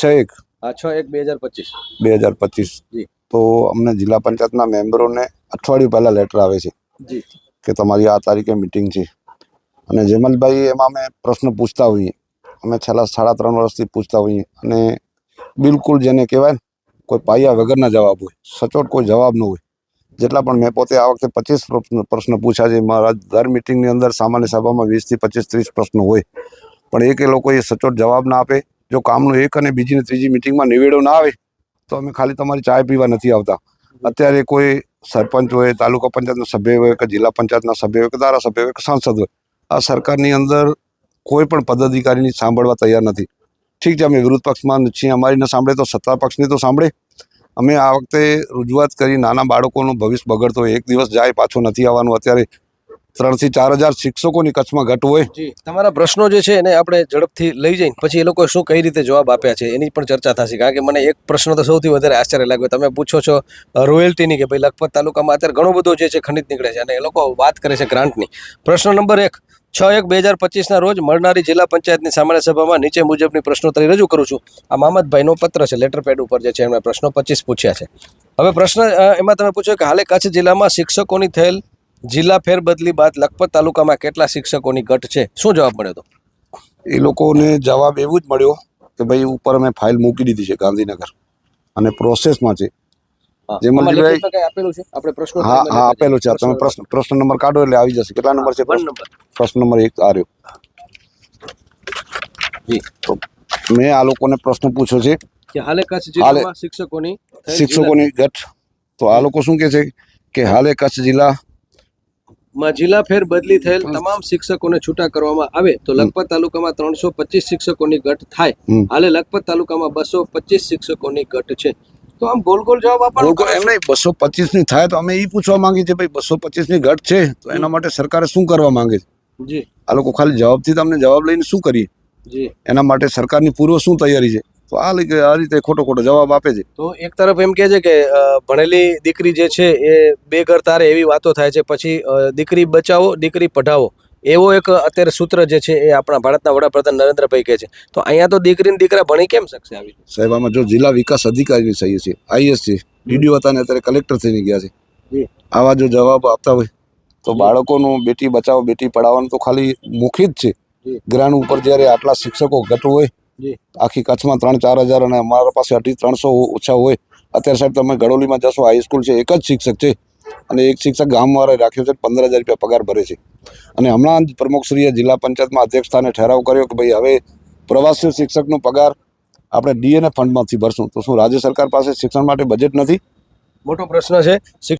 6/1 हाँ 6/1/2025 2025 जी તો અમને જિલ્લા પંચાયતના મેમ્બરોને અઠવાડિયું પહેલાં લેટર આવે છે जी કે તમારી આ તારીખે મિટિંગ છે અને જેમલભાઈ એમાં અમે પ્રશ્ન પૂછતા હોઈએ, અમે છેલ્લા 3.5 વર્ષથી પૂછતા હોઈએ અને બિલકુલ જેને કહેવાય ને કોઈ પાયા વગરના જવાબ હોય, સચોટ કોઈ જવાબ ન હોય. જેટલા પણ મેં પોતે આ વખતે 25 પ્રશ્ન પૂછ્યા છે. મારા દર મિટિંગની અંદર સામાન્ય સભામાં 20 થી 25 30 પ્રશ્નો હોય, પણ એ લોકોએ સચોટ જવાબ ના આપે. જો કામનું એક અને બીજી ને ત્રીજી મિટિંગમાં નિવેડો ના આવે તો અમે ખાલી તમારી ચાય પીવા નથી આવતા. અત્યારે કોઈ સરપંચ હોય, તાલુકા પંચાયતના સભ્ય હોય કે જિલ્લા પંચાયતના સભ્ય હોય કે ધારાસભ્ય હોય કે સાંસદ હોય, આ સરકારની અંદર કોઈ પણ પદાધિકારીની સાંભળવા તૈયાર નથી. ઠીક છે, અમે વિરોધ પક્ષમાં છીએ, અમારી ન સાંભળે તો સત્તા પક્ષની તો સાંભળે. અમે આ વખતે રજૂઆત કરી, નાના બાળકોનું ભવિષ્ય બગડતો હોય, એક દિવસ જાય પાછો નથી આવવાનું. અત્યારે 3 થી 4 હજાર શિક્ષકોની કચ્છમાં ઘટ હોય. જી તમારા પ્રશ્નો જે છે એને આપણે ઝડપથી લઈ જઈને પછી એ લોકો શું કઈ રીતે જવાબ આપ્યા છે એની પણ ચર્ચા થશે. કારણ કે મને એક પ્રશ્ન તો સૌથી વધારે આશ્ચર્ય લાગ્યો. તમે પૂછો છો રોયલ્ટીની કે ભાઈ લખપત તાલુકામાં અત્યારે ઘણું બધું જે છે ખનિજ નીકળે છે અને એ લોકો વાત કરે છે ગ્રાન્ટની. પ્રશ્ન નંબર 1 6/1/2025 ના રોજ મળનારી જિલ્લા પંચાયતની સામાન્ય સભામાં નીચે મુજબની પ્રશ્નોત્તરી રજૂ કરું છું. આ મામદભાઈનો પત્ર છે, લેટર પેડ ઉપર જે છે એમણે પ્રશ્નો 25 પૂછ્યા છે. હવે પ્રશ્ન એમાં તમે પૂછ્યો કે હાલે કચ્છ જિલ્લામાં શિક્ષકોની થયેલ જિલ્લા ફેરબદલી બાદ લખપત તાલુકામાં કેટલા શિક્ષકોની ઘટ છે? શું જવાબ મળ્યો હતો? એ લોકોને જવાબ એવું જ મળ્યો કે ભાઈ ઉપર અમે ફાઇલ મૂકી દીધી છે ગાંધીનગર અને પ્રોસેસમાં છે. જેમલજીભાઈ કઈ આપેલું છે આપણે પ્રશ્નો હા હા આપેલું છે. તમે પ્રશ્ન નંબર કાઢો એટલે આવી જશે. કેટલા નંબર છે? 1 નંબર. પ્રશ્ન નંબર 1 આ રહ્યો. જી તો મેં આ લોકોને પ્રશ્ન પૂછ્યો છે કે હાલે કચ્છ જિલ્લામાં શિક્ષકોની ઘટ. તો આ લોકો શું કહે છે કે હાલે કચ્છ માં જિલ્લા ફેર બદલી થયેલ તમામ શિક્ષકોને છૂટા કરવામાં આવે તો લખપત તાલુકામાં 325 શિક્ષકોની ઘટ થાય. હાલે લખપત તાલુકામાં 225 શિક્ષકોની ઘટ છે. તો આમ ગોલ ગોલ જવાબ આપવાનો એમ નહીં. 225 ની થાય તો અમે એ પૂછવા માંગીએ છીએ ભાઈ 225 ની ઘટ છે તો એના માટે સરકારે શું કરવા માંગે છે? જી આ લોકો ખાલી જવાબથી તમને જવાબ લઈને શું કરીએ? જી એના માટે સરકારની પૂર્વ શું તૈયારી છે? તો આ રીતે ખોટો જવાબ આપે છે. તો એક તરફ એમ કહે છે કે ભણેલી દીકરી જે છે એ બે ઘર તારે એવી વાતો થાય છે, પછી દીકરી બચાવો દીકરી પઢાવો એવો એક અત્યારે સૂત્ર જે છે એ આપણા ભારતના વડાપ્રધાન નરેન્દ્રભાઈ કહે છે. તો અહીંયા તો દીકરી ને દીકરા ભણી કેમ શકશે? આવી સાહેબ આમાં જો જિલ્લા વિકાસ અધિકારીની સહી છે, આઈએસ છે, ડીડીઓ હતા ને અત્યારે કલેક્ટર થઈને ગયા છે. આવા જો જવાબ આપતા હોય તો બાળકોનું બેટી બચાવો બેટી પઢાવવાનું તો ખાલી મુખી જ છે. ગ્રાઉન્ડ ઉપર જ્યારે આટલા શિક્ષકો ઘટ હોય, આખી કચ્છમાં 3-4 હજાર અને અમારા પાસે 250-300 ઓછા હોય. અત્યારે સાહેબ તમે ગડોલીમાં જશો, હાઈસ્કૂલ છે, એક જ શિક્ષક છે અને એક શિક્ષક ગામવાળાએ રાખ્યો છે, 15,000 રૂપિયા પગાર ભરે છે. અને હમણાં જ પ્રમુખશ્રીએ જિલ્લા પંચાયતમાં અધ્યક્ષ સ્થાને ઠરાવ કર્યો કે ભાઈ હવે પ્રવાસી શિક્ષકનો પગાર આપણે ડીએનએ ફંડમાંથી ભરશું. તો શું રાજ્ય સરકાર પાસે શિક્ષણ માટે બજેટ નથી? મોટો પ્રશ્ન છે.